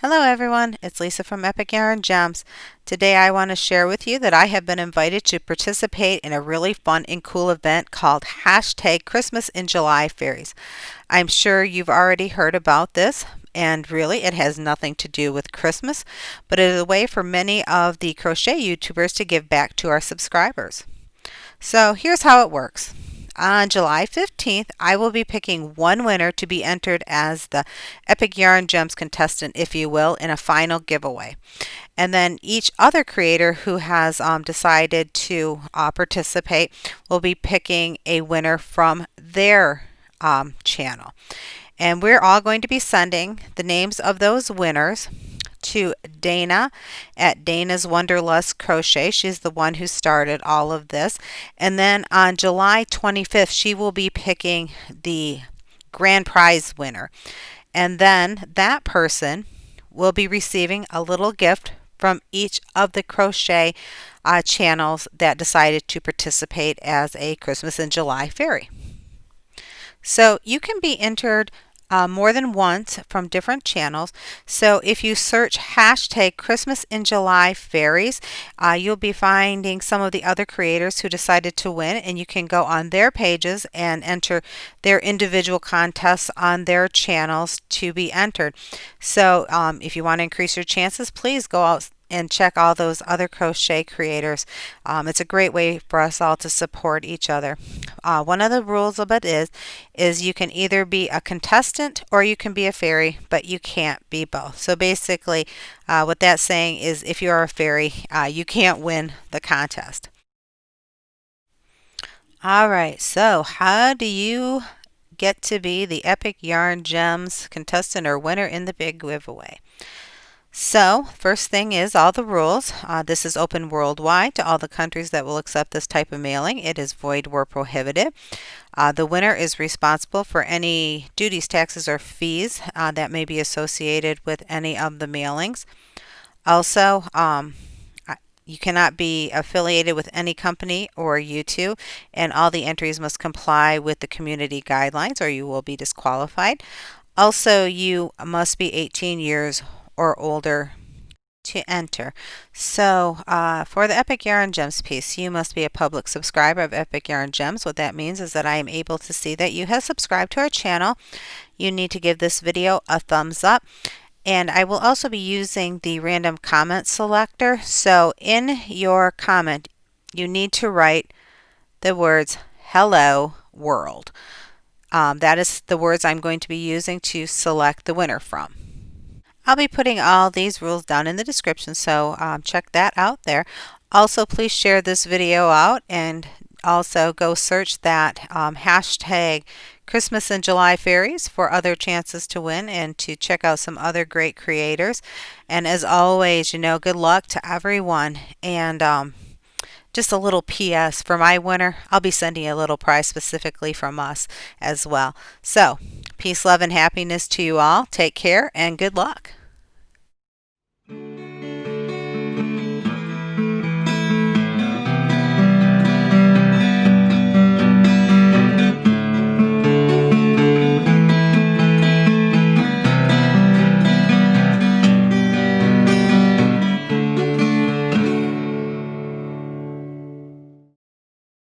Hello everyone, it's Lisa from Epic Yarn Gems. Today I want to share with you that I have been invited to participate in a really fun and cool event called #ChristmasinJulyfairies. I'm sure you've already heard about this, and really it has nothing to do with Christmas, but it is a way for many of the crochet YouTubers to give back to our subscribers. So here's how it works. On July 15th, I will be picking one winner to be entered as the Epic Yarn Gems contestant, if you will, in a final giveaway. And then each other creator who has decided to participate will be picking a winner from their channel. And we're all going to be sending the names of those winners to Dana at Dana's Wonderlust Crochet. She's the one who started all of this. And then on July 25th, she will be picking the grand prize winner. And then that person will be receiving a little gift from each of the crochet channels that decided to participate as a Christmas in July fairy. So you can be entered more than once from different channels. So if you search #ChristmasinJulyfairies, you'll be finding some of the other creators who decided to win, and you can go on their pages and enter their individual contests on their channels to be entered. So if you want to increase your chances, please go out and check all those other crochet creators. It's a great way for us all to support each other. One of the rules of it is you can either be a contestant or you can be a fairy, but you can't be both. So basically what that's saying is if you are a fairy, you can't win the contest. Alright, so how do you get to be the Epic Yarn Gems contestant or winner in the big giveaway? So, first thing is all the rules. This is open worldwide to all the countries that will accept this type of mailing. It is void where prohibited. The winner is responsible for any duties, taxes, or fees that may be associated with any of the mailings. Also, you cannot be affiliated with any company or YouTube, and all the entries must comply with the community guidelines or you will be disqualified. Also, you must be 18 years or older to enter. So for the Epic Yarn Gems piece, you must be a public subscriber of Epic Yarn Gems. What that means is that I am able to see that you have subscribed to our channel. You need to give this video a thumbs up. And I will also be using the random comment selector. So in your comment, you need to write the words "Hello World." That is the words I'm going to be using to select the winner from. I'll be putting all these rules down in the description, so check that out there. Also, please share this video out and also go search that #ChristmasinJulyfairies for other chances to win and to check out some other great creators. And as always, good luck to everyone. And just a little PS for my winner, I'll be sending a little prize specifically from us as well. So, peace, love, and happiness to you all. Take care and good luck.